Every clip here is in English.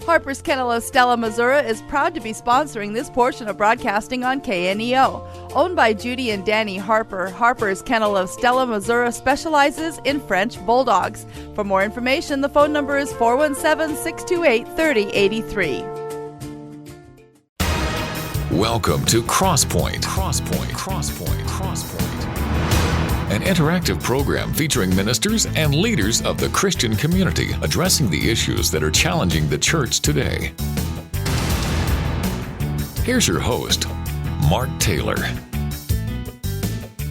Harper's Kennel Stella, Missouri is proud to be sponsoring this portion of broadcasting on KNEO. Owned by Judy and Danny Harper, Harper's Kennel of Stella, Missouri specializes in French Bulldogs. For more information, the phone number is 417-628-3083. Welcome to Crosspoint. An interactive program featuring ministers and leaders of the Christian community addressing the issues that are challenging the church today. Here's your host, Mark Taylor.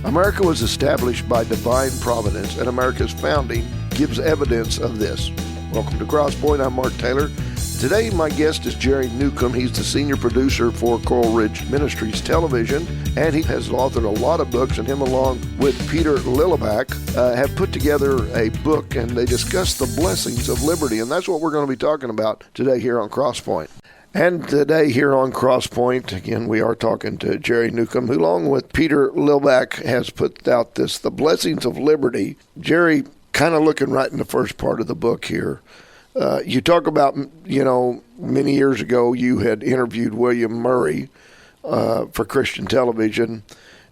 America was established by divine providence, and America's founding gives evidence of this. Welcome to Crosspoint. I'm Mark Taylor. Today, my guest is Jerry Newcombe. He's the senior producer for Coral Ridge Ministries Television, and he has authored a lot of books, and him along with Peter Lillibach have put together a book, and they discuss the blessings of liberty, and that's what we're going to be talking about today here on Crosspoint. And today here on Crosspoint, again, we are talking to Jerry Newcombe, who along with Peter Lillibach has put out this, The Blessings of Liberty. Jerry, kind of looking right in the first part of the book here, you talk about, many years ago you had interviewed William Murray for Christian television,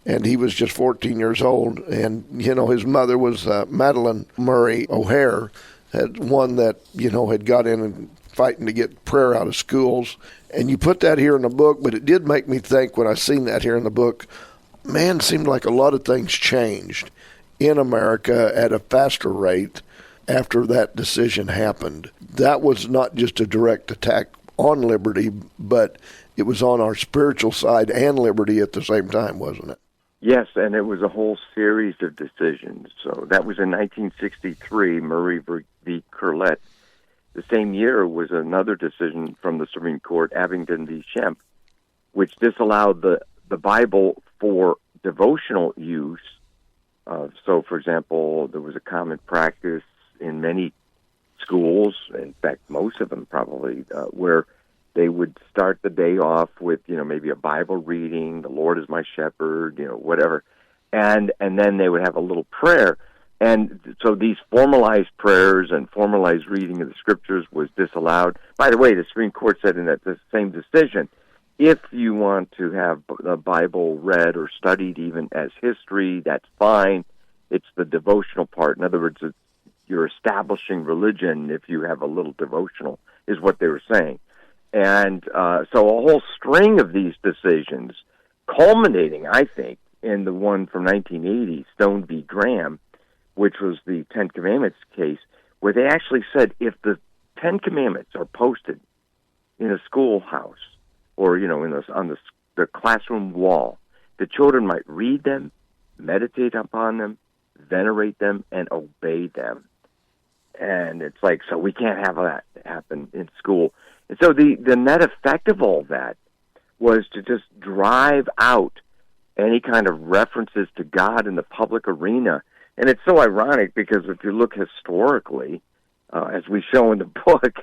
and he was just 14 years old. And, his mother was Madeline Murray O'Hare, one that, had got in and fighting to get prayer out of schools. And you put that here in the book, but it did make me think when I seen that here in the book, man, seemed like a lot of things changed in America at a faster rate after that decision happened. That was not just a direct attack on liberty, but it was on our spiritual side and liberty at the same time, wasn't it? Yes, and it was a whole series of decisions. So that was in 1963, Murray v. Curlett. The same year was another decision from the Supreme Court, Abingdon v. Schempp, which disallowed the Bible for devotional use. So, for example, there was a common practice in many schools, in fact, most of them probably, where they would start the day off with, maybe a Bible reading, the Lord is my shepherd, whatever, and then they would have a little prayer. And so these formalized prayers and formalized reading of the scriptures was disallowed. By the way, the Supreme Court said in that the same decision, if you want to have the Bible read or studied even as history, that's fine. It's the devotional part. In other words, you're establishing religion if you have a little devotional, is what they were saying. And so a whole string of these decisions, culminating, I think, in the one from 1980, Stone v. Graham, which was the Ten Commandments case, where they actually said if the Ten Commandments are posted in a schoolhouse or, on the classroom wall, the children might read them, meditate upon them, venerate them, and obey them. And it's like, so we can't have that happen in school. And so the net effect of all that was to just drive out any kind of references to God in the public arena. And it's so ironic because if you look historically, as we show in the book,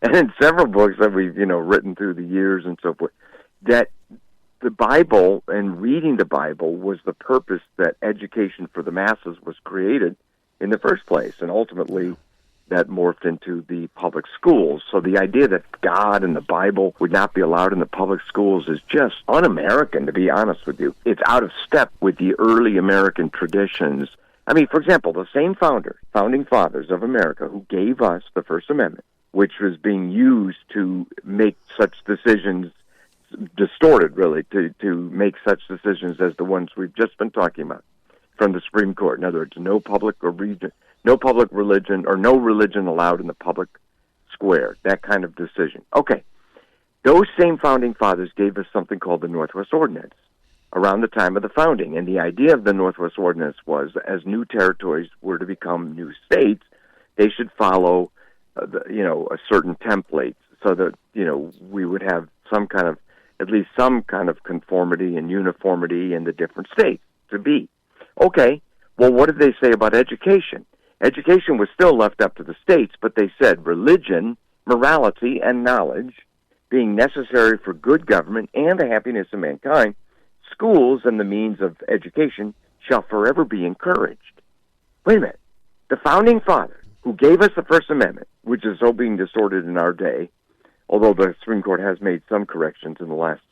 and in several books that we've, written through the years and so forth, that the Bible and reading the Bible was the purpose that education for the masses was created in the first place, and ultimately that morphed into the public schools. So the idea that God and the Bible would not be allowed in the public schools is just un-American, to be honest with you. It's out of step with the early American traditions. I mean, for example, the same founding fathers of America who gave us the First Amendment, which was being used to make such decisions, distorted really, to make such decisions as the ones we've just been talking about from the Supreme Court. In other words, no public religion or no religion allowed in the public square, that kind of decision. Okay, those same founding fathers gave us something called the Northwest Ordinance around the time of the founding. And the idea of the Northwest Ordinance was, as new territories were to become new states, they should follow, a certain template so that, we would have at least some kind of conformity and uniformity in the different states to be. Okay, well, what did they say about education? Education was still left up to the states, but they said religion, morality, and knowledge being necessary for good government and the happiness of mankind, schools and the means of education shall forever be encouraged. Wait a minute. The founding fathers who gave us the First Amendment, which is so being distorted in our day, although the Supreme Court has made some corrections in the last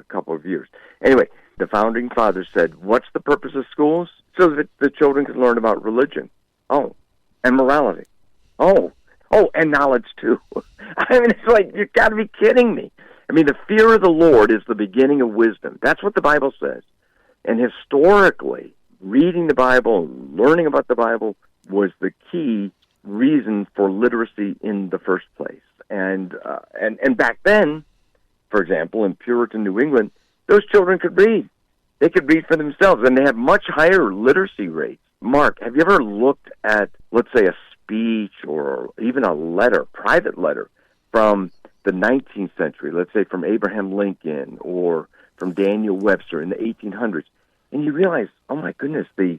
couple of years. Anyway, the Founding Fathers said, what's the purpose of schools? So that the children can learn about religion. Oh, and morality. Oh, and knowledge, too. I mean, it's like, you've got to be kidding me. I mean, the fear of the Lord is the beginning of wisdom. That's what the Bible says. And historically, reading the Bible, learning about the Bible, was the key reason for literacy in the first place. And back then, for example, in Puritan New England, those children could read. They could read for themselves, and they have much higher literacy rates. Mark, have you ever looked at, let's say, a speech or even a letter, private letter, from the 19th century, let's say from Abraham Lincoln or from Daniel Webster in the 1800s, and you realize, oh my goodness, the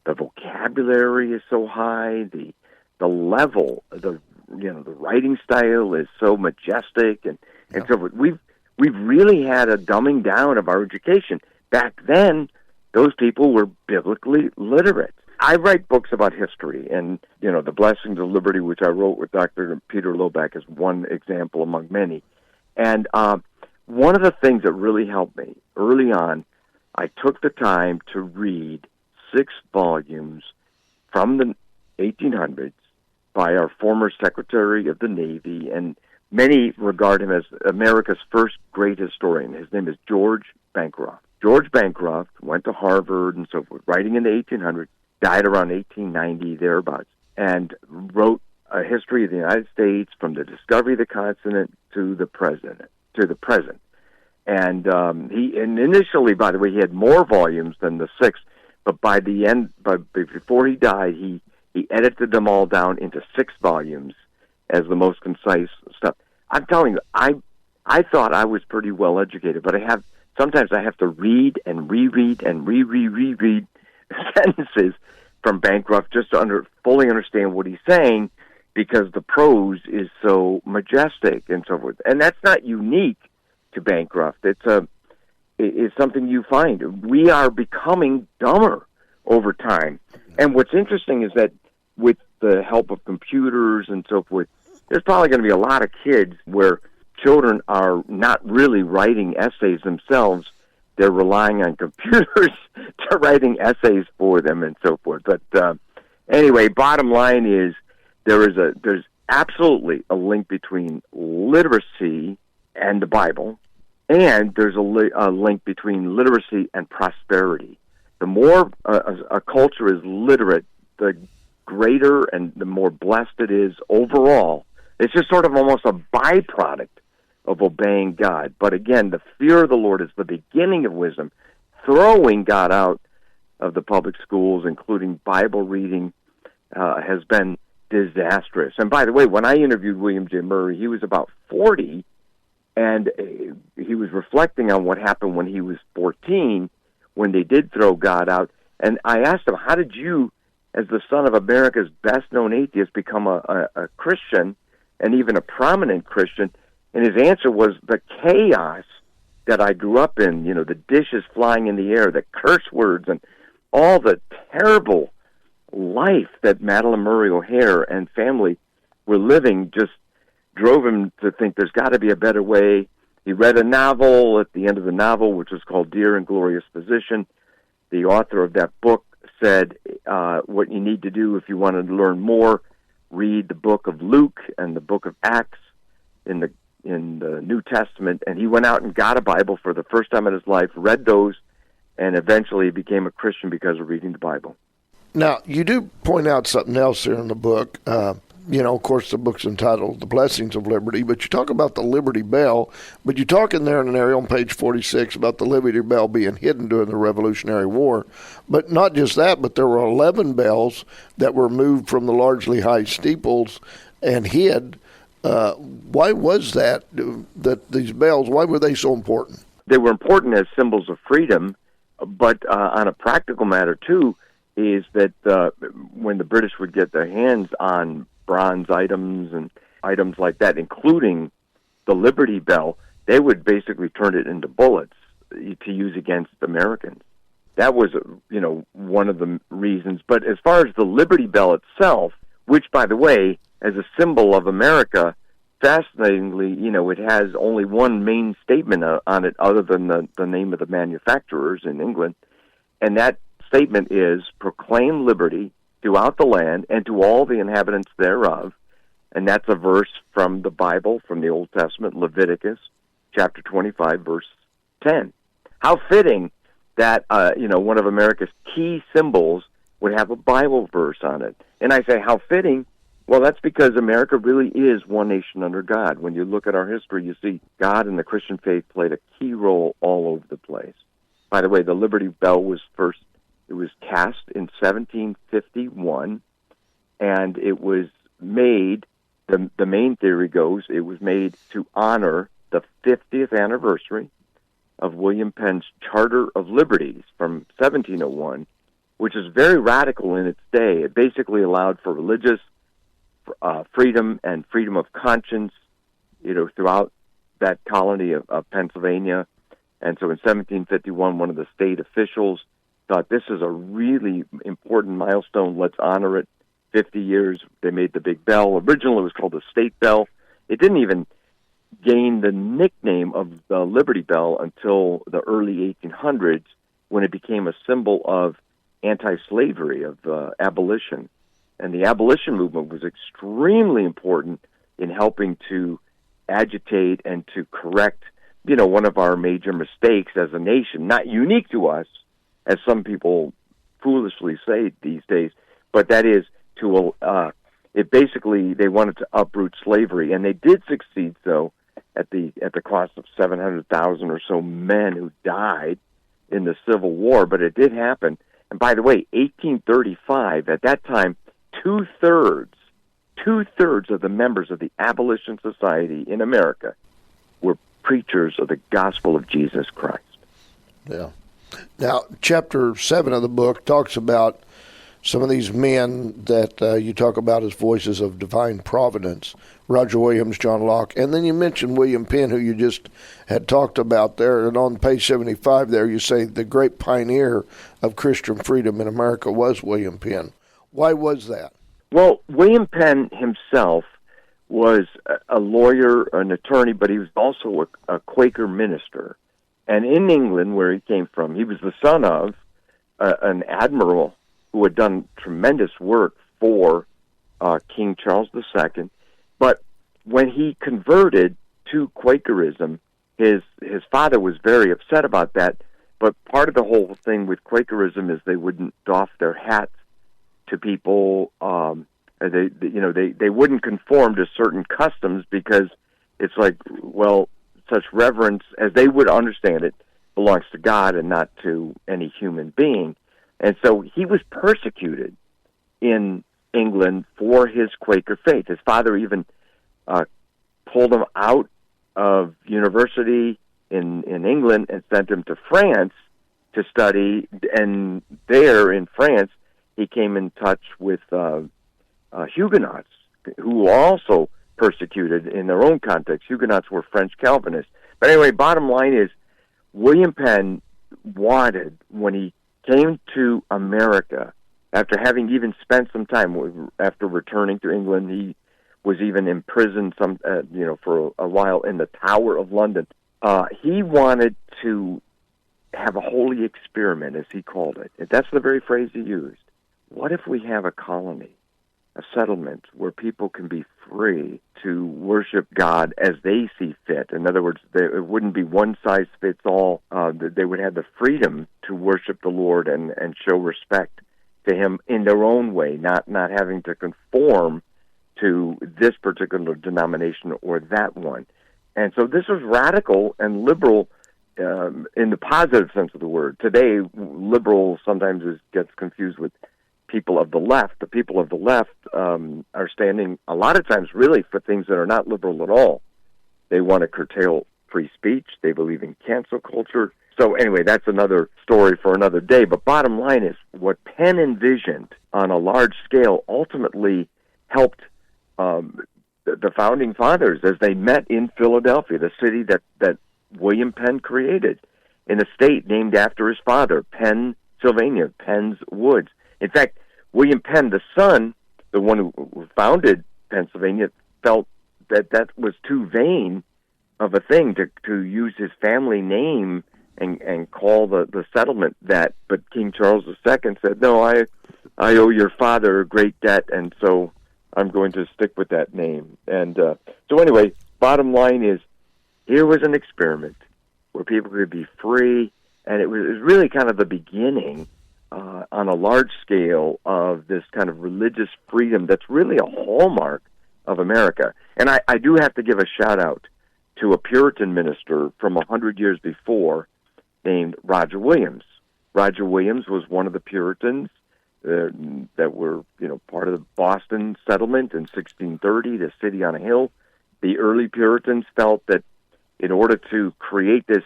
vocabulary is so high, the level, the writing style is so majestic, and so forth. We've really had a dumbing down of our education. Back then, those people were biblically literate. I write books about history, and, The Blessings of Liberty, which I wrote with Dr. Peter Loback, is one example among many. And one of the things that really helped me early on, I took the time to read 6 volumes from the 1800s by our former Secretary of the Navy, and many regard him as America's first great historian. His name is George Bancroft. George Bancroft went to Harvard and so forth, writing in the 1800s, died around 1890, thereabouts, and wrote a history of the United States from the discovery of the continent to the present. And initially, by the way, he had more volumes than the 6, but by the end, before he died, he edited them all down into 6 volumes as the most concise stuff. I'm telling you, I thought I was pretty well educated, but sometimes I have to read and reread and reread sentences from Bancroft just to fully understand what he's saying, because the prose is so majestic and so forth. And that's not unique to Bancroft. It's something you find. We are becoming dumber over time. And what's interesting is that with the help of computers and so forth, there's probably going to be a lot of kids where children are not really writing essays themselves. They're relying on computers to writing essays for them and so forth. But anyway, bottom line is there's absolutely a link between literacy and the Bible, and there's a link between literacy and prosperity. The more a culture is literate, the greater and the more blessed it is overall. It's just sort of almost a byproduct of obeying God. But again, the fear of the Lord is the beginning of wisdom. Throwing God out of the public schools, including Bible reading, has been disastrous. And by the way, when I interviewed William J. Murray, he was about 40, and he was reflecting on what happened when he was 14, when they did throw God out. And I asked him, how did you, as the son of America's best-known atheist, become a Christian, and even a prominent Christian? And his answer was the chaos that I grew up in, the dishes flying in the air, the curse words, and all the terrible life that Madeline Murray O'Hare and family were living just drove him to think there's got to be a better way. He read a novel at the end of the novel, which was called Dear and Glorious Physician. The author of that book said, what you need to do if you want to learn more, read the book of Luke and the book of Acts in the New Testament. And he went out and got a Bible for the first time in his life, read those, and eventually became a Christian because of reading the Bible. Now, you do point out something else here in the book. Of course, the book's entitled The Blessings of Liberty, but you talk about the Liberty Bell, but you talk in there in an area on page 46 about the Liberty Bell being hidden during the Revolutionary War. But not just that, but there were 11 bells that were moved from the largely high steeples and hid. Why was that these bells, why were they so important? They were important as symbols of freedom, but on a practical matter, too, is that when the British would get their hands on bronze items and items like that, including the Liberty Bell, they would basically turn it into bullets to use against Americans. That was, one of the reasons. But as far as the Liberty Bell itself, which, by the way, as a symbol of America, fascinatingly, it has only one main statement on it other than the name of the manufacturers in England. And that statement is, proclaim liberty throughout the land and to all the inhabitants thereof. And that's a verse from the Bible, from the Old Testament, Leviticus, chapter 25, verse 10. How fitting that, one of America's key symbols would have a Bible verse on it. And I say, how fitting? Well, that's because America really is one nation under God. When you look at our history, you see God and the Christian faith played a key role all over the place. By the way, the Liberty Bell was cast in 1751, and it was made, the main theory goes, it was made to honor the 50th anniversary of William Penn's Charter of Liberties from 1701, which is very radical in its day. It basically allowed for religious freedom and freedom of conscience, throughout that colony of Pennsylvania. And so in 1751, one of the state officials thought this is a really important milestone. Let's honor it. 50 years, they made the big bell. Originally, it was called the State Bell. It didn't even gain the nickname of the Liberty Bell until the early 1800s, when it became a symbol of anti-slavery, of abolition. And the abolition movement was extremely important in helping to agitate and to correct, one of our major mistakes as a nation, not unique to us, as some people foolishly say these days, but that is they wanted to uproot slavery, and they did succeed, so at the cost of 700,000 or so men who died in the Civil War, but it did happen. And by the way, 1835, at that time, two-thirds of the members of the Abolition Society in America were preachers of the gospel of Jesus Christ. Yeah. Now, chapter 7 of the book talks about some of these men that you talk about as voices of divine providence, Roger Williams, John Locke, and then you mentioned William Penn, who you just had talked about there, and on page 75 there you say the great pioneer of Christian freedom in America was William Penn. Why was that? Well, William Penn himself was a lawyer, an attorney, but he was also a Quaker minister. And in England, where he came from, he was the son of an admiral who had done tremendous work for King Charles II. But when he converted to Quakerism, his father was very upset about that. But part of the whole thing with Quakerism is they wouldn't doff their hats to people. They wouldn't conform to certain customs because it's like, well, such reverence, as they would understand it, belongs to God and not to any human being. And so he was persecuted in England for his Quaker faith. His father even pulled him out of university in England and sent him to France to study. And there in France, he came in touch with Huguenots, who were also persecuted in their own context. Huguenots were French Calvinists. But anyway, bottom line is, William Penn wanted, when he came to America, after having even spent some time after returning to England, he was even imprisoned for a while in the Tower of London. He wanted to have a holy experiment, as he called it. That's the very phrase he used. What if we have a colony, a settlement, where people can be free to worship God as they see fit? In other words, it wouldn't be one size fits all. They would have the freedom to worship the Lord and show respect to Him in their own way, not having to conform to this particular denomination or that one. And so this was radical and liberal in the positive sense of the word. Today, liberal sometimes gets confused with people of the left. The people of the left are standing a lot of times really for things that are not liberal at all. They want to curtail free speech. They believe in cancel culture. So anyway, that's another story for another day. But bottom line is, what Penn envisioned on a large scale ultimately helped the founding fathers as they met in Philadelphia, the city that William Penn created, in a state named after his father, Pennsylvania, Penn's Woods. In fact, William Penn, the the one who founded Pennsylvania, felt that that was too vain of a thing to use his family name and call the settlement that. But King Charles II said, no, I owe your father a great debt, and so I'm going to stick with that name. And so anyway, bottom line is, here was an experiment where people could be free, and it was really kind of the beginning on a large scale of this kind of religious freedom that's really a hallmark of America. And I do have to give a shout-out to a Puritan minister from 100 years before named Roger Williams. Roger Williams was one of the Puritans that were, part of the Boston settlement in 1630, the city on a hill. The early Puritans felt that in order to create this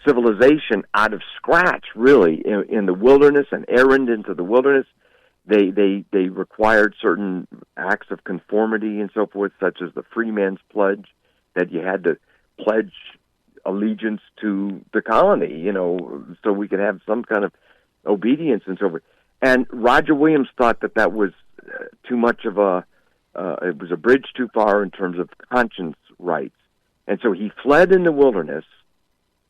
civilization out of scratch, really, in the wilderness, an errand into the wilderness, they required certain acts of conformity and so forth, such as the Freeman's Pledge, that you had to pledge allegiance to the colony, so we could have some kind of obedience and so forth. And Roger Williams thought that was too much of it was a bridge too far in terms of conscience rights. And so he fled in the wilderness,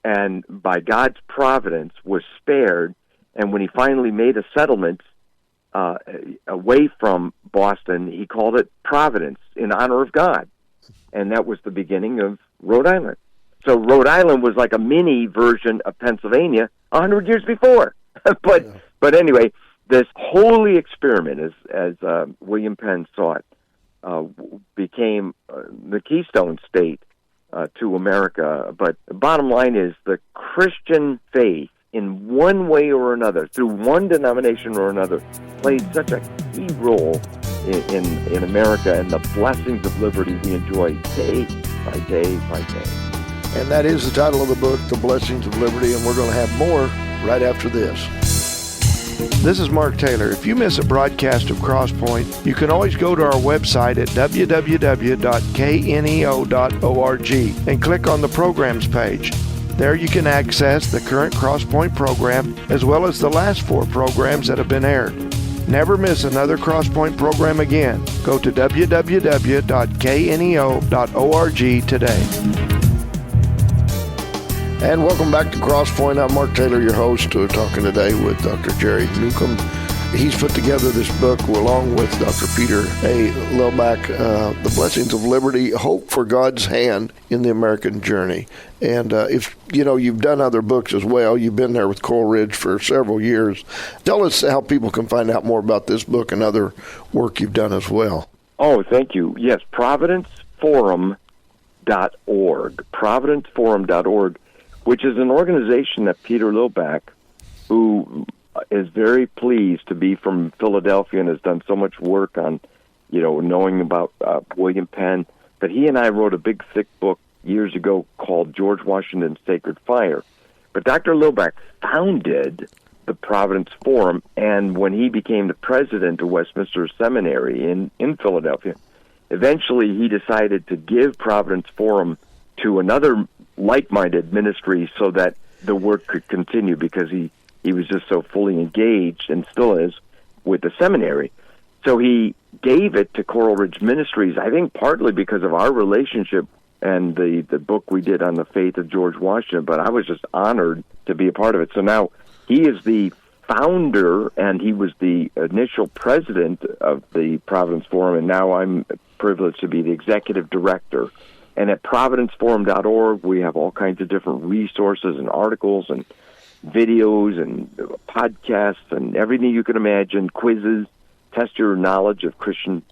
and by God's providence was spared. And when he finally made a settlement away from Boston, he called it Providence, in honor of God. And that was the beginning of Rhode Island. So Rhode Island was like a mini version of Pennsylvania 100 years before. But anyway, this holy experiment, as William Penn saw it, became the keystone state to America. But the bottom line is, the Christian faith, in one way or another, through one denomination or another, played such a key role in America and the blessings of liberty we enjoy day by day by day. And that is the title of the book, The Blessings of Liberty, and we're going to have more right after this. This is Mark Taylor. If you miss a broadcast of Crosspoint, you can always go to our website at www.kneo.org and click on the programs page. There you can access the current Crosspoint program as well as the last 4 programs that have been aired. Never miss another Crosspoint program again. Go to www.kneo.org today. And welcome back to Crosspoint. I'm Mark Taylor, your host. We're talking today with Dr. Jerry Newcombe. He's put together this book along with Dr. Peter A. Lilback, The Blessings of Liberty, Hope for God's Hand in the American Journey. And if you've done other books as well, you've been there with Coleridge for several years. Tell us how people can find out more about this book and other work you've done as well. Oh, thank you. Yes, providenceforum.org, providenceforum.org, which is an organization that Peter Lilback, who is very pleased to be from Philadelphia and has done so much work on, knowing about William Penn. But he and I wrote a big, thick book years ago called George Washington's Sacred Fire. But Dr. Lilback founded the Providence Forum, and when he became the president of Westminster Seminary in Philadelphia, eventually he decided to give Providence Forum to another like-minded ministry so that the work could continue, because he was just so fully engaged, and still is, with the seminary. So he gave it to Coral Ridge Ministries, I think partly because of our relationship and the book we did on the faith of George Washington, but I was just honored to be a part of it. So now he is the founder, and he was the initial president of the Providence Forum, and now I'm privileged to be the executive director. And at providenceforum.org, we have all kinds of different resources and articles and videos and podcasts and everything you can imagine, quizzes, test your knowledge of Christian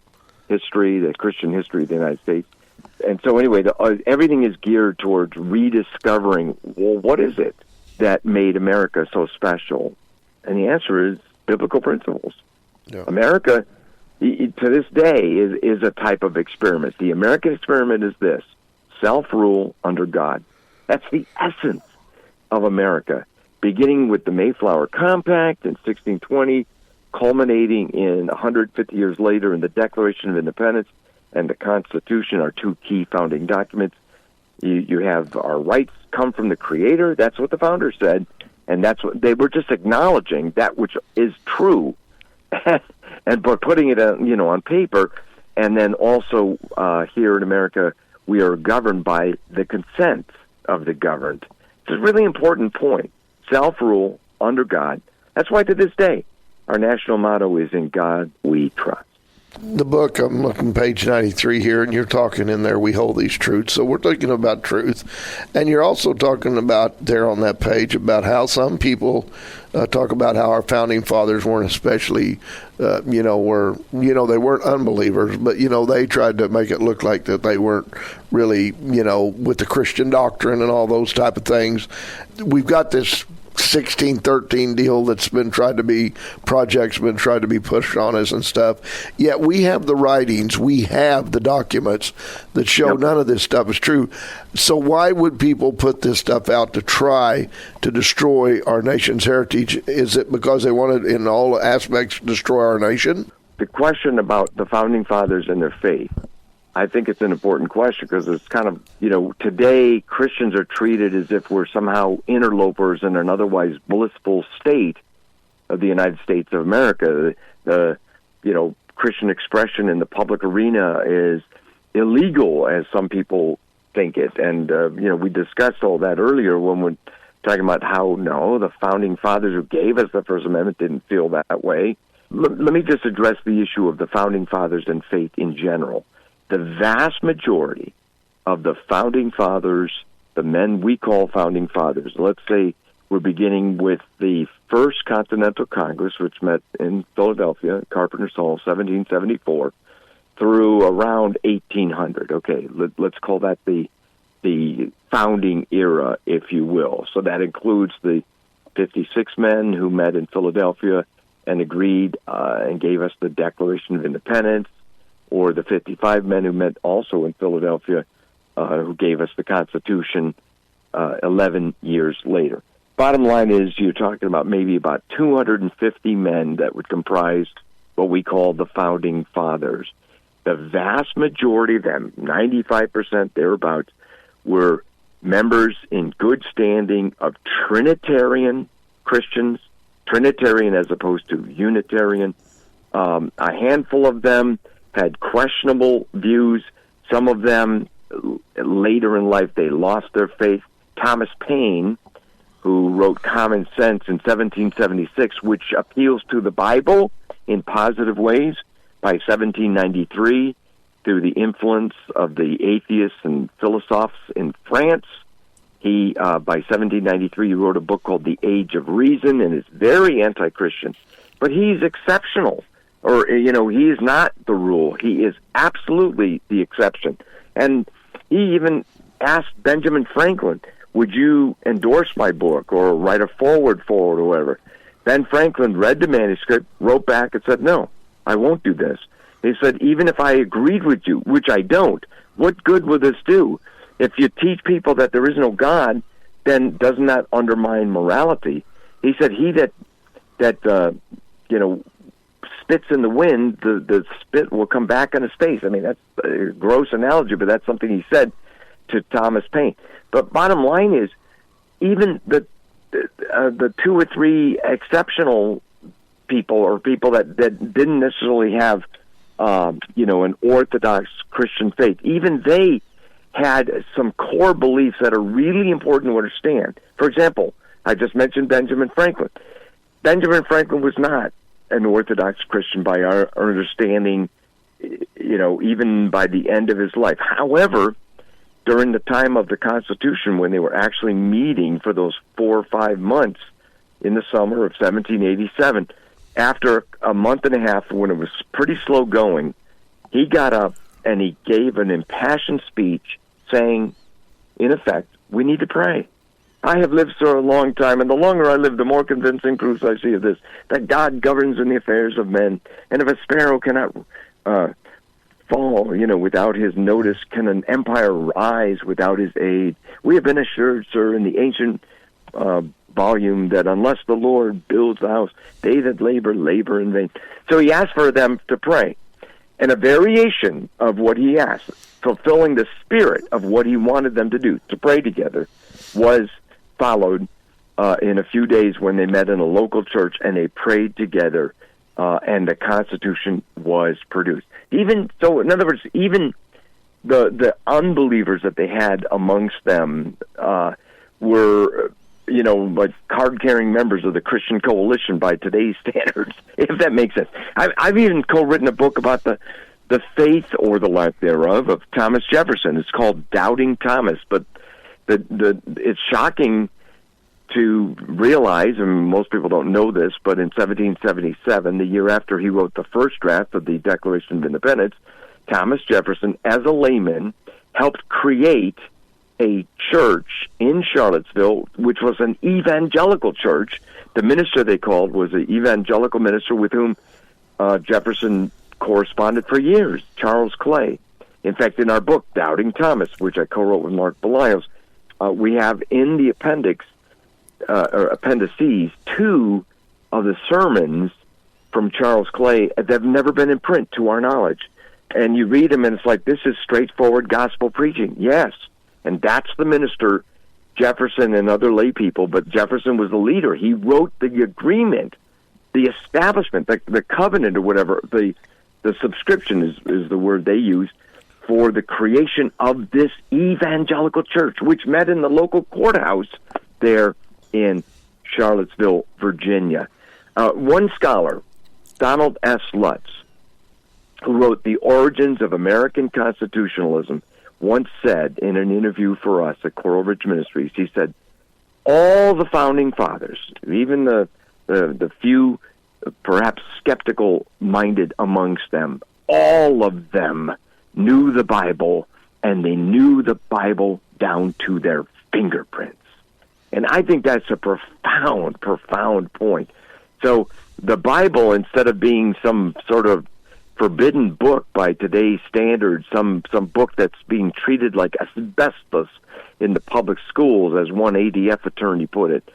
history, the Christian history of the United States. And so anyway, everything is geared towards rediscovering, well, what is it that made America so special? And the answer is biblical principles. Yeah. America, to this day, is a type of experiment. The American experiment is this: self-rule under God. That's the essence of America, beginning with the Mayflower Compact in 1620, culminating in 150 years later in the Declaration of Independence and the Constitution, our 2 key founding documents. You have our rights come from the Creator. That's what the founders said, and that's what they were just acknowledging, that which is true. and but putting it on paper, and then also here in America we are governed by the consent of the governed. It's a really important point. Self-rule under God. That's why to this day our national motto is "In God We Trust." The book, I'm looking page 93 here, and you're talking in there, we hold these truths. So we're talking about truth. And you're also talking about there on that page about how some people talk about how our founding fathers weren't especially, they weren't unbelievers, but, they tried to make it look like that they weren't really, with the Christian doctrine and all those type of things. We've got this 1613 deal that's been tried to be pushed on us and stuff. Yet we have the writings, we have the documents that show none of this stuff is true. So why would people put this stuff out to try to destroy our nation's heritage? Is it because they want to, in all aspects, destroy our nation? The question about the founding fathers and their faith, I think it's an important question because it's kind of, today Christians are treated as if we're somehow interlopers in an otherwise blissful state of the United States of America. The Christian expression in the public arena is illegal, as some people think it. And, we discussed all that earlier when we're talking about how, the founding fathers who gave us the First Amendment didn't feel that way. Let me just address the issue of the founding fathers and faith in general. The vast majority of the founding fathers, the men we call founding fathers, let's say we're beginning with the First Continental Congress, which met in Philadelphia, Carpenter's Hall, 1774, through around 1800. Okay, let's call that the founding era, if you will. So that includes the 56 men who met in Philadelphia and agreed and gave us the Declaration of Independence, or the 55 men who met also in Philadelphia, who gave us the Constitution 11 years later. Bottom line is you're talking about maybe about 250 men that would comprise what we call the Founding Fathers. The vast majority of them, 95% thereabouts, were members in good standing of Trinitarian Christians, Trinitarian as opposed to Unitarian. A handful of them had questionable views. Some of them, later in life, they lost their faith. Thomas Paine, who wrote Common Sense in 1776, which appeals to the Bible in positive ways, by 1793, through the influence of the atheists and philosophers in France, he, by 1793, he wrote a book called The Age of Reason, and is very anti-Christian. But he's exceptional. Or, he is not the rule. He is absolutely the exception. And he even asked Benjamin Franklin, would you endorse my book or write a foreword for it or whatever? Ben Franklin read the manuscript, wrote back and said, no, I won't do this. He said, even if I agreed with you, which I don't, what good will this do? If you teach people that there is no God, then doesn't that undermine morality? He said, he that spits in the wind, the spit will come back on his face. I mean, that's a gross analogy, but that's something he said to Thomas Paine. But bottom line is, even the two or three exceptional people, or people that didn't necessarily have, an orthodox Christian faith, even they had some core beliefs that are really important to understand. For example, I just mentioned Benjamin Franklin. Benjamin Franklin was not an Orthodox Christian by our understanding, even by the end of his life. However, during the time of the Constitution, when they were actually meeting for those 4 or 5 months in the summer of 1787, after a month and a half, when it was pretty slow going, he got up and he gave an impassioned speech saying, in effect, we need to pray. I have lived for a long time, and the longer I live, the more convincing proofs I see of this, that God governs in the affairs of men. And if a sparrow cannot fall, without his notice, can an empire rise without his aid? We have been assured, sir, in the ancient volume that unless the Lord builds the house, they that labor in vain. So he asked for them to pray. And a variation of what he asked, fulfilling the spirit of what he wanted them to do, to pray together, was followed in a few days when they met in a local church and they prayed together and the Constitution was produced. Even so, in other words, even the unbelievers that they had amongst them were, like card-carrying members of the Christian coalition by today's standards, if that makes sense. I've even co-written a book about the faith, or the lack thereof, of Thomas Jefferson. It's called Doubting Thomas, but it's shocking to realize, and most people don't know this, but in 1777, the year after he wrote the first draft of the Declaration of Independence, Thomas Jefferson, as a layman, helped create a church in Charlottesville, which was an evangelical church. The minister they called was an evangelical minister with whom Jefferson corresponded for years, Charles Clay. In fact, in our book, Doubting Thomas, which I co-wrote with Mark Belios, we have in the appendix, or appendices, 2 of the sermons from Charles Clay that have never been in print to our knowledge. And you read them, and it's like, this is straightforward gospel preaching. Yes, and that's the minister, Jefferson and other lay people, but Jefferson was the leader. He wrote the agreement, the establishment, the covenant, or whatever, the subscription is the word they use, for the creation of this evangelical church, which met in the local courthouse there in Charlottesville, Virginia. One scholar, Donald S. Lutz, who wrote The Origins of American Constitutionalism, once said in an interview for us at Coral Ridge Ministries, he said, all the founding fathers, even the few perhaps skeptical-minded amongst them, all of them knew the Bible, and they knew the Bible down to their fingerprints. And I think that's a profound, profound point. So the Bible, instead of being some sort of forbidden book by today's standards, some book that's being treated like asbestos in the public schools, as one ADF attorney put it,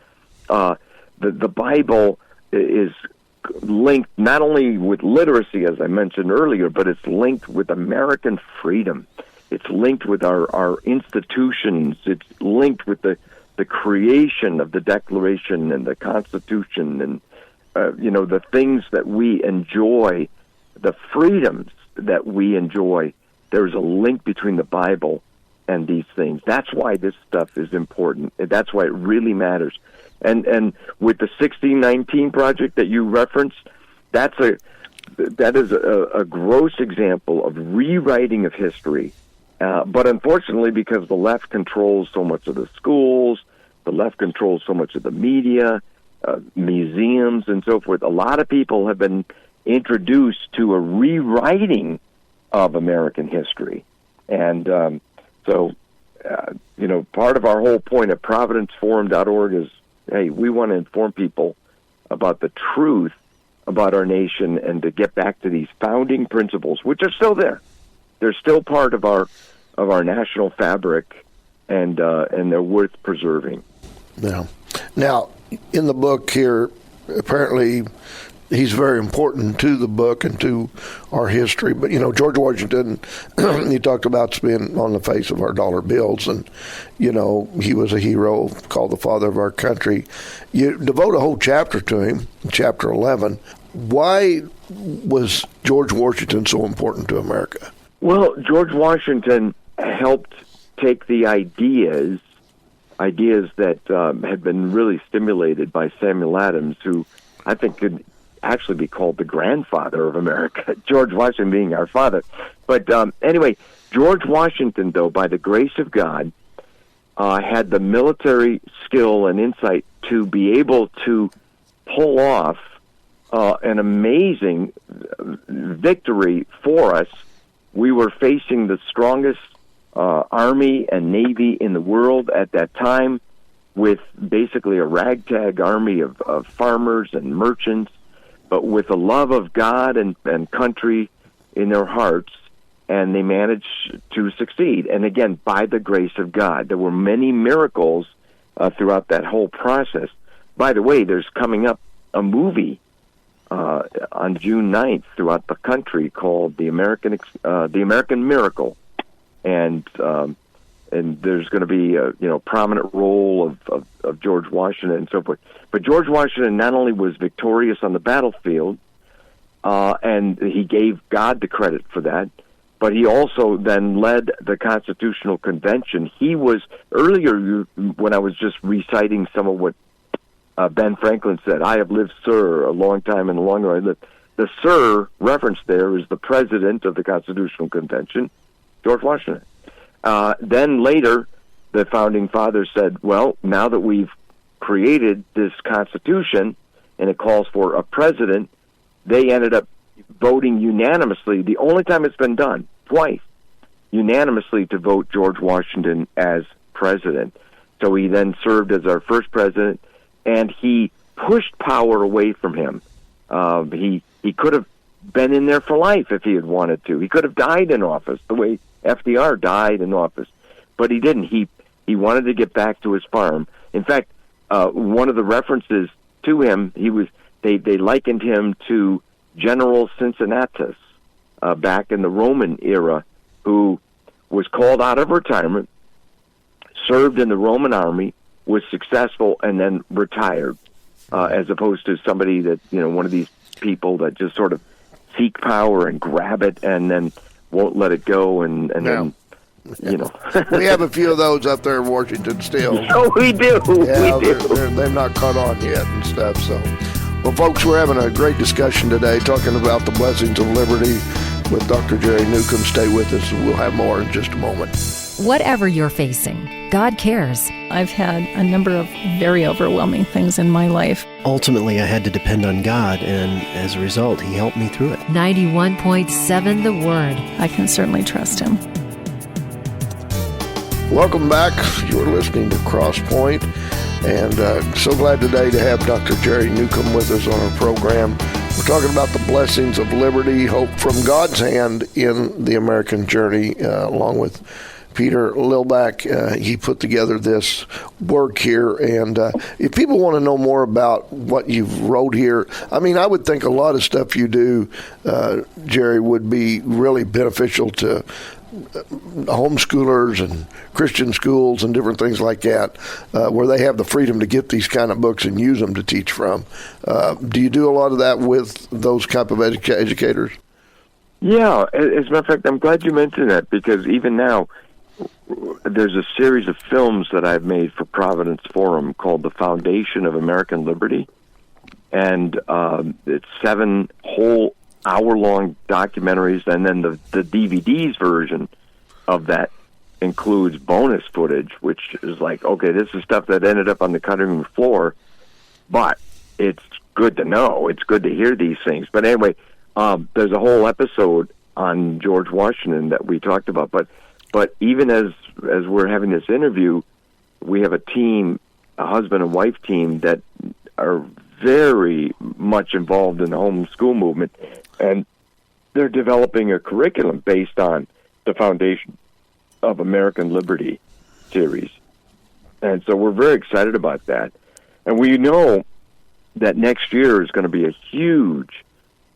the Bible is linked not only with literacy, as I mentioned earlier, but it's linked with American freedom. It's linked with our institutions. It's linked with the creation of the Declaration and the Constitution, and the things that we enjoy, the freedoms that we enjoy. There's a link between the Bible and these things. That's why this stuff is important. That's why it really matters. And with the 1619 project that you referenced, that is a gross example of rewriting of history. But unfortunately, because the left controls so much of the schools, the left controls so much of the media, museums, and so forth, a lot of people have been introduced to a rewriting of American history. And part of our whole point at providenceforum.org is, hey, we want to inform people about the truth about our nation and to get back to these founding principles, which are still there. They're still part of our national fabric, and they're worth preserving. Yeah. Now, in the book here, apparently he's very important to the book and to our history. But, George Washington, he talked about being on the face of our dollar bills, and, he was a hero, called the father of our country. You devote a whole chapter to him, chapter 11. Why was George Washington so important to America? Well, George Washington helped take the ideas that had been really stimulated by Samuel Adams, who I think could actually be called the grandfather of America, George Washington being our father. But anyway, George Washington, though, by the grace of God, had the military skill and insight to be able to pull off an amazing victory for us. We were facing the strongest army and navy in the world at that time, with basically a ragtag army of farmers and merchants, but with a love of God and country in their hearts, and they managed to succeed. And again, by the grace of God. There were many miracles throughout that whole process. By the way, there's coming up a movie on June 9th throughout the country called The American Miracle, and there's going to be a prominent role of George Washington and so forth. But George Washington not only was victorious on the battlefield, and he gave God the credit for that. But he also then led the Constitutional Convention. He was, earlier when I was just reciting some of what Ben Franklin said, I have lived, sir, a long time, and the longer I live. The sir reference there is the president of the Constitutional Convention, George Washington. Then later, the Founding Fathers said, well, now that we've created this Constitution and it calls for a president, they ended up voting unanimously, the only time it's been done, twice, unanimously to vote George Washington as president. So he then served as our first president, and he pushed power away from him. He could have been in there for life if he had wanted to. He could have died in office the way FDR died in office, but he didn't. He wanted to get back to his farm. In fact, one of the references to him, they likened him to General Cincinnatus back in the Roman era, who was called out of retirement, served in the Roman army, was successful, and then retired, as opposed to somebody that, one of these people that just sort of seek power and grab it and then won't let it go, and then, We have a few of those up there in Washington still. Oh, we do. Yeah, we do. They've not caught on yet and stuff, so... Well, folks, we're having a great discussion today talking about the blessings of liberty with Dr. Jerry Newcombe. Stay with us, and we'll have more in just a moment. Whatever you're facing, God cares. I've had a number of very overwhelming things in my life. Ultimately, I had to depend on God, and as a result, He helped me through it. 91.7 The Word. I can certainly trust Him. Welcome back. You're listening to Cross Point. And so glad today to have Dr. Jerry Newcombe with us on our program. We're talking about the blessings of liberty, hope from God's hand in the American journey, along with Peter Lilback. He put together this work here. And if people want to know more about what you've wrote here, I mean, I would think a lot of stuff you do, Jerry, would be really beneficial to homeschoolers and Christian schools and different things like that, where they have the freedom to get these kind of books and use them to teach from. Do you do a lot of that with those type of educators? Yeah, as a matter of fact, I'm glad you mentioned that, because even now there's a series of films that I've made for Providence Forum called The Foundation of American Liberty, and it's 7 whole hour-long documentaries, and then the DVD's version of that includes bonus footage, which is like, okay, this is stuff that ended up on the cutting room floor, but it's good to know. It's good to hear these things. But anyway, there's a whole episode on George Washington that we talked about. But even as we're having this interview, we have a team, a husband and wife team, that are very much involved in the homeschool movement, and they're developing a curriculum based on the Foundation of American Liberty series. And so we're very excited about that. And we know that next year is going to be a huge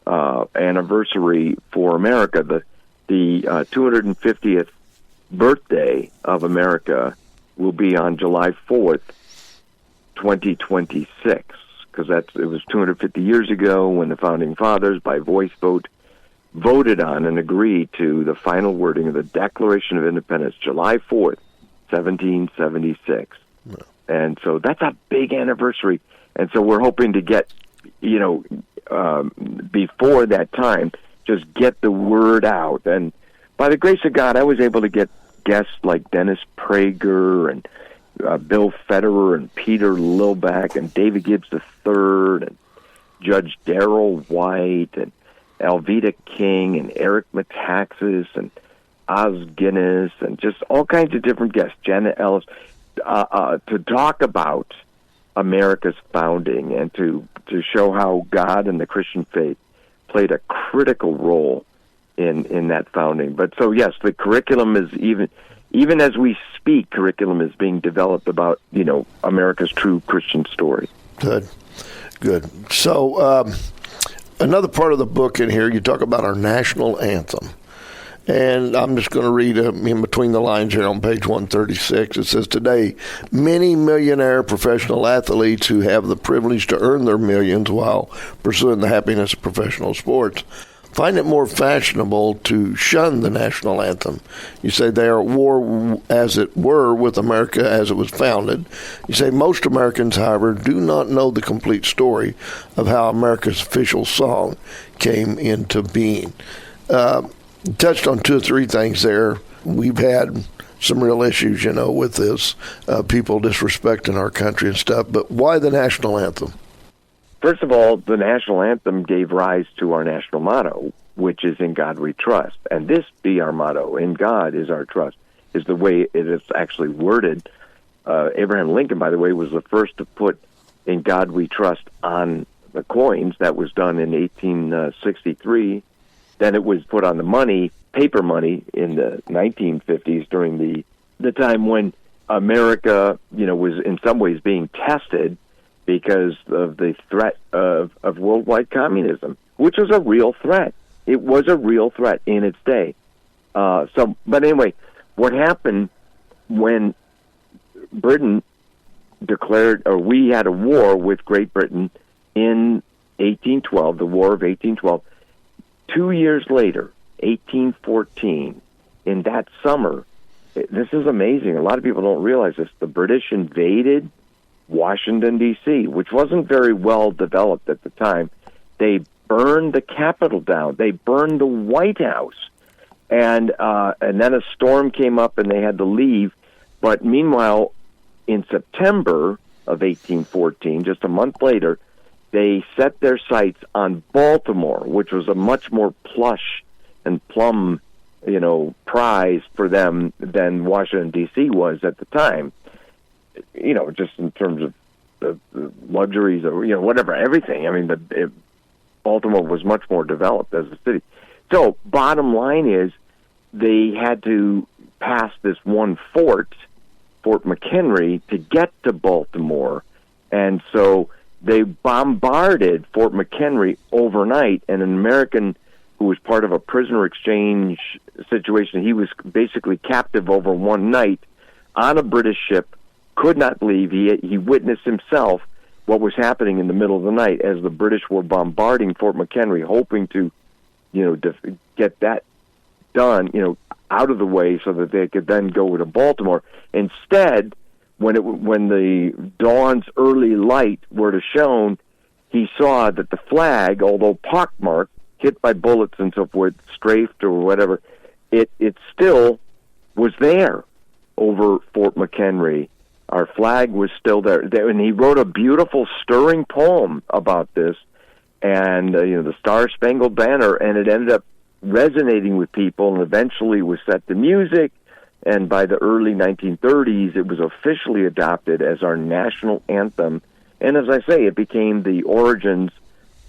anniversary for America. The 250th birthday of America will be on July 4th, 2026. Because it was 250 years ago when the Founding Fathers, by voice vote, voted on and agreed to the final wording of the Declaration of Independence, July 4th, 1776. No. And so that's a big anniversary. And so we're hoping to get, before that time, just get the word out. And by the grace of God, I was able to get guests like Dennis Prager and Bill Federer and Peter Lilback and David Gibbs III and Judge Darrell White and Alveda King and Eric Metaxas and Oz Guinness and just all kinds of different guests, Janet Ellis, to talk about America's founding and to show how God and the Christian faith played a critical role in that founding. But so, yes, the curriculum is even as we speak, curriculum is being developed about, America's true Christian story. Good. So another part of the book in here, you talk about our national anthem. And I'm just going to read in between the lines here on page 136. It says, today, many millionaire professional athletes who have the privilege to earn their millions while pursuing the happiness of professional sports find it more fashionable to shun the national anthem. You say they are at war, as it were, with America as it was founded. You say most Americans, however, do not know the complete story of how America's official song came into being. Touched on two or three things there. We've had some real issues, with this, people disrespecting our country and stuff. But why the national anthem? First of all, the national anthem gave rise to our national motto, which is "In God We Trust." And this be our motto, "In God is our trust," is the way it is actually worded. Abraham Lincoln, by the way, was the first to put "In God We Trust" on the coins. That was done in 1863. Then it was put on the money, paper money, in the 1950s during the time when America, was in some ways being tested because of the threat of worldwide communism, which was a real threat. It was a real threat in its day. But anyway, what happened when Britain declared, or we had a war with Great Britain in 1812, the War of 1812, 2 years later, 1814, in that summer, this is amazing. A lot of people don't realize this. The British invaded Washington, D.C., which wasn't very well developed at the time. They burned the Capitol down. They burned the White House. And then a storm came up and they had to leave. But meanwhile, in September of 1814, just a month later, they set their sights on Baltimore, which was a much more plush and plum, prize for them than Washington, D.C. was at the time. Just in terms of the luxuries or, whatever, everything. I mean, Baltimore was much more developed as a city. So, bottom line is, they had to pass this one Fort McHenry, to get to Baltimore. And so they bombarded Fort McHenry overnight, and an American who was part of a prisoner exchange situation, he was basically captive over one night on a British ship, could not leave. He witnessed himself what was happening in the middle of the night as the British were bombarding Fort McHenry, hoping to, get that done, out of the way so that they could then go to Baltimore. Instead, when the dawn's early light were to shone, he saw that the flag, although pockmarked, hit by bullets and so forth, strafed or whatever, it still was there over Fort McHenry. Our flag was still there. And he wrote a beautiful, stirring poem about this, and the Star-Spangled Banner, and it ended up resonating with people and eventually was set to music. And by the early 1930s, it was officially adopted as our national anthem. And as I say, it became the origins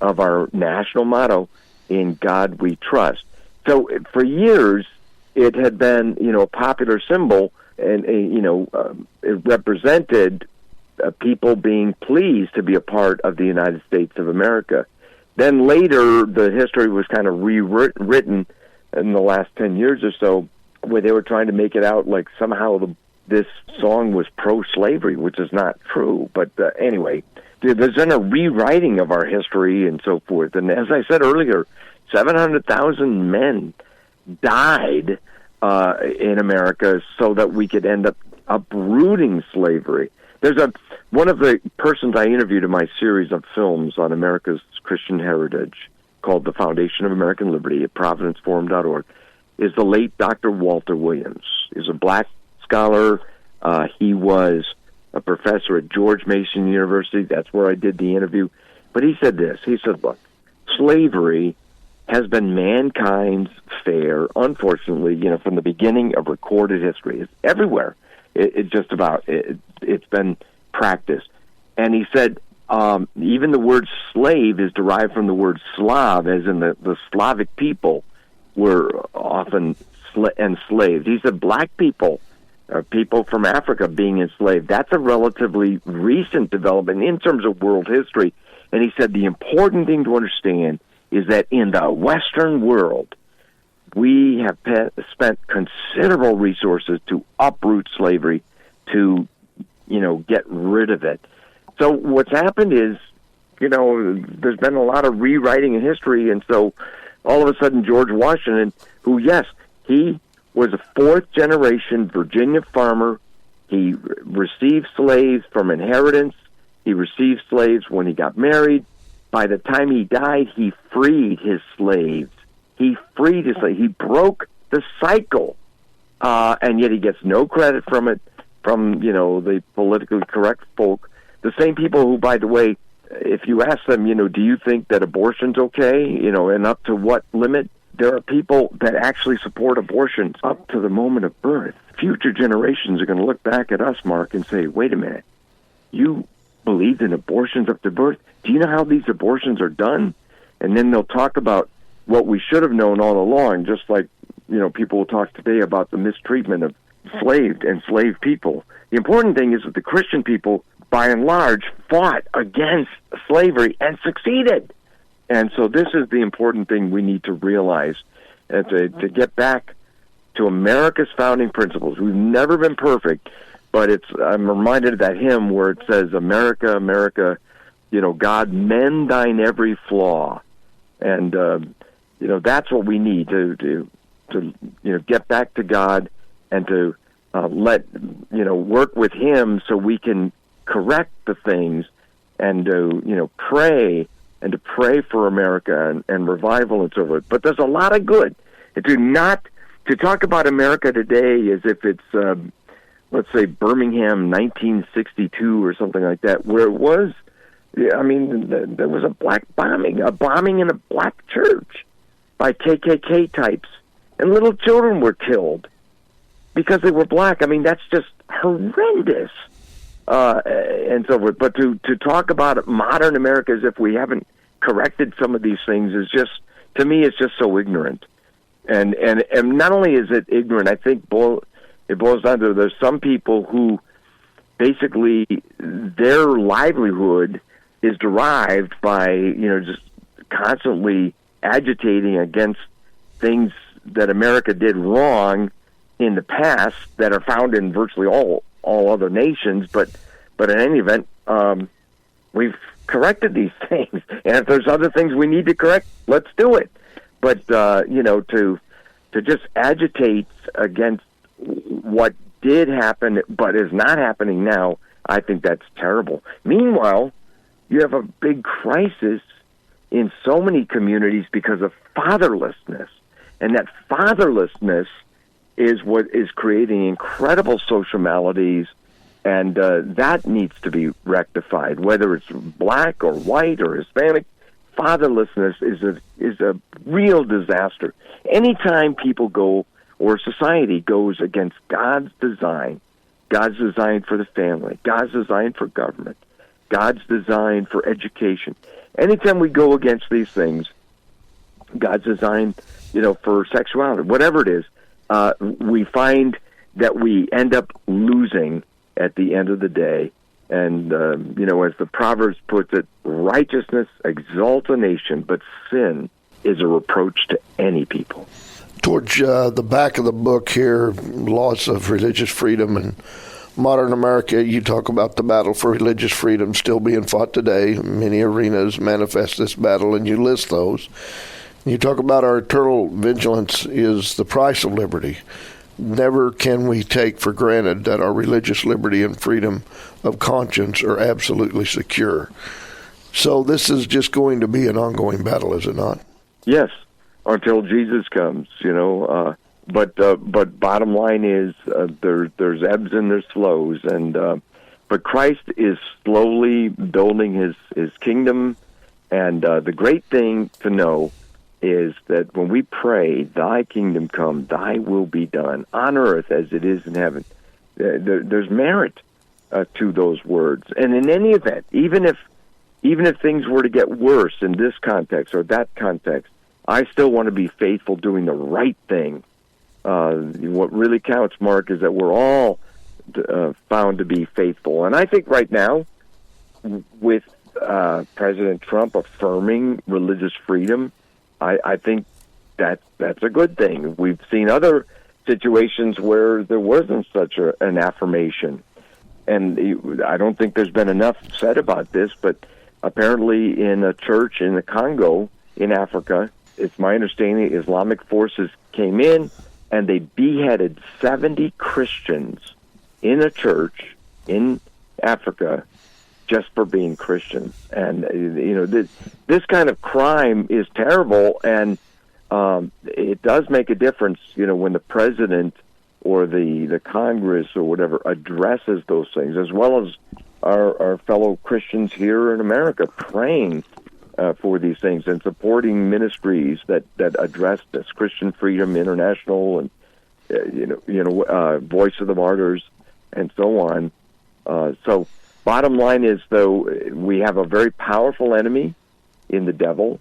of our national motto, "In God We Trust." So for years, it had been, a popular symbol, and it represented people being pleased to be a part of the United States of America. Then later, the history was kind of rewritten in the last 10 years or so, where they were trying to make it out like somehow this song was pro-slavery, which is not true. But anyway, there's been a rewriting of our history and so forth. And as I said earlier, 700,000 men died in America so that we could end up uprooting slavery. There's one of the persons I interviewed in my series of films on America's Christian heritage, called The Foundation of American Liberty at providenceforum.org, is the late Dr. Walter Williams. He's a black scholar. He was a professor at George Mason University. That's where I did the interview. But he said this. He said, look, slavery has been mankind's fare, unfortunately, from the beginning of recorded history. It's everywhere. It's been practiced. And he said, even the word slave is derived from the word Slav, as in the Slavic people were often enslaved. He said black people, people from Africa being enslaved, that's a relatively recent development in terms of world history. And he said the important thing to understand is that in the Western world, we have spent considerable resources to uproot slavery, to, get rid of it. So what's happened is, there's been a lot of rewriting in history, and so all of a sudden George Washington, who, yes, he was a fourth-generation Virginia farmer. He received slaves from inheritance. He received slaves when he got married. By the time he died, he freed his slaves. He broke the cycle, and yet he gets no credit from it, from, the politically correct folk. The same people who, by the way, if you ask them, do you think that abortion's okay, and up to what limit? There are people that actually support abortions up to the moment of birth. Future generations are going to look back at us, Mark, and say, wait a minute, you believed in abortions up to birth? Do you know how these abortions are done? And then they'll talk about what we should have known all along, just like, people will talk today about the mistreatment of enslaved people. The important thing is that the Christian people, by and large, fought against slavery and succeeded. And so this is the important thing we need to realize, and to get back to America's founding principles. We've never been perfect, but I'm reminded of that hymn where it says, America, America, God, mend thine every flaw. And, that's what we need to get back to God and to work with Him so we can correct the things and to, pray and to pray for America and revival and so forth. But there's a lot of good. To talk about America today as if it's, let's say, Birmingham 1962 or something like that, where it was, there was a bombing in a black church by KKK types, and little children were killed because they were black. That's just horrendous. And so forth. But to talk about modern America as if we haven't corrected some of these things is just, to me, it's just so ignorant. And not only is it ignorant, I think it boils down to there's some people who basically their livelihood is derived by, just constantly agitating against things that America did wrong in the past that are found in virtually all other nations, but in any event, we've corrected these things, and if there's other things we need to correct, let's do it. But to just agitate against what did happen but is not happening now, I think that's terrible. Meanwhile, you have a big crisis in so many communities because of fatherlessness, and that fatherlessness is what is creating incredible social maladies, and that needs to be rectified. Whether it's black or white or Hispanic, fatherlessness is a real disaster. Anytime people go, or society goes against God's design for the family, God's design for government, God's design for education, anytime we go against these things, God's design, for sexuality, whatever it is, we find that we end up losing at the end of the day. And, as the Proverbs puts it, righteousness exalts a nation, but sin is a reproach to any people. Towards the back of the book here, Loss of Religious Freedom in Modern America, you talk about the battle for religious freedom still being fought today. Many arenas manifest this battle, and you list those. You talk about our eternal vigilance is the price of liberty. Never can we take for granted that our religious liberty and freedom of conscience are absolutely secure. So this is just going to be an ongoing battle, is it not? Yes, until Jesus comes, But bottom line is there's ebbs and there's flows, but Christ is slowly building his kingdom, and the great thing to know is that when we pray, "Thy kingdom come, Thy will be done on earth as it is in heaven," there's merit to those words. And in any event, even if things were to get worse in this context or that context, I still want to be faithful, doing the right thing. What really counts, Mark, is that we're all found to be faithful. And I think right now, with President Trump affirming religious freedom, I think that's a good thing. We've seen other situations where there wasn't such an affirmation. And I don't think there's been enough said about this, but apparently in a church in the Congo in Africa, it's my understanding Islamic forces came in and they beheaded 70 Christians in a church in Africa just for being Christians. And, this kind of crime is terrible, and it does make a difference, when the president or the Congress or whatever addresses those things, as well as our fellow Christians here in America praying for these things and supporting ministries that address this. Christian Freedom International and Voice of the Martyrs and so on. So bottom line is, though, we have a very powerful enemy in the devil,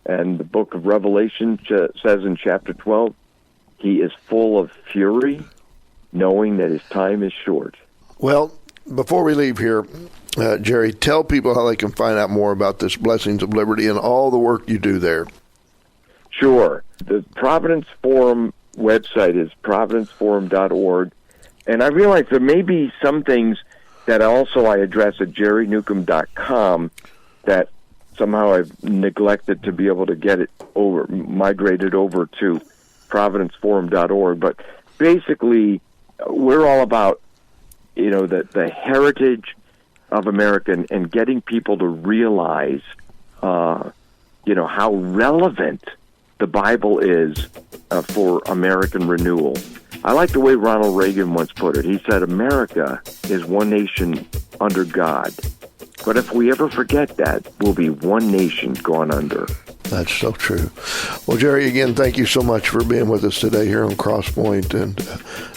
and the book of Revelation says in chapter 12, he is full of fury, knowing that his time is short. Well, before we leave here, Jerry, tell people how they can find out more about this Blessings of Liberty and all the work you do there. Sure. The Providence Forum website is providenceforum.org, and I realize there may be some things that also I address at jerrynewcombe.com that somehow I've neglected to be able to get it migrated over to providenceforum.org. But basically, we're all about, the heritage of America and getting people to realize, how relevant the Bible is for American renewal. I like the way Ronald Reagan once put it. He said, America is one nation under God. But if we ever forget that, we'll be one nation gone under. That's so true. Well, Jerry, again, thank you so much for being with us today here on Crosspoint and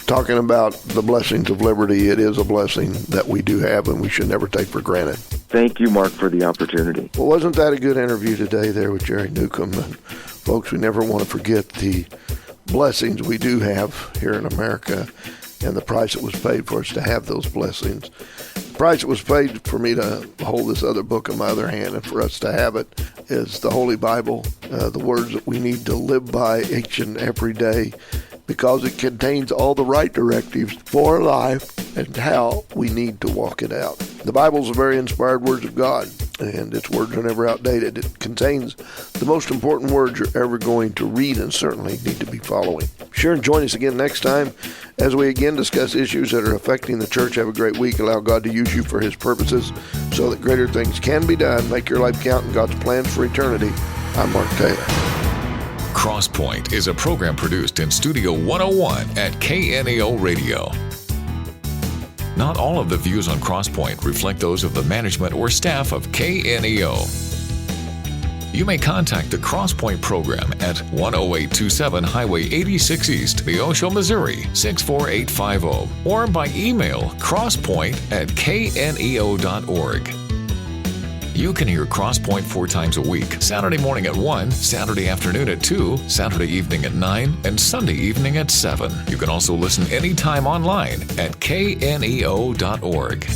talking about the blessings of liberty. It is a blessing that we do have and we should never take for granted. Thank you, Mark, for the opportunity. Well, wasn't that a good interview today there with Jerry Newcombe? And folks, we never want to forget the blessings we do have here in America and the price it was paid for us to have those blessings. The price it was paid for me to hold this other book in my other hand and for us to have it is the Holy Bible, the words that we need to live by each and every day, because it contains all the right directives for life and how we need to walk it out. The Bible is the very inspired words of God, and its words are never outdated. It contains the most important words you're ever going to read and certainly need to be following. Be sure and join us again next time as we again discuss issues that are affecting the church. Have a great week. Allow God to use you for his purposes so that greater things can be done. Make your life count in God's plans for eternity. I'm Mark Taylor. Crosspoint is a program produced in Studio 101 at KNEO Radio. Not all of the views on Crosspoint reflect those of the management or staff of KNEO. You may contact the Crosspoint program at 10827 Highway 86 East, Neosho, Missouri 64850, or by email crosspoint@kneo.org. You can hear Crosspoint 4 times a week: Saturday morning at 1, Saturday afternoon at 2, Saturday evening at 9, and Sunday evening at 7. You can also listen anytime online at kneo.org.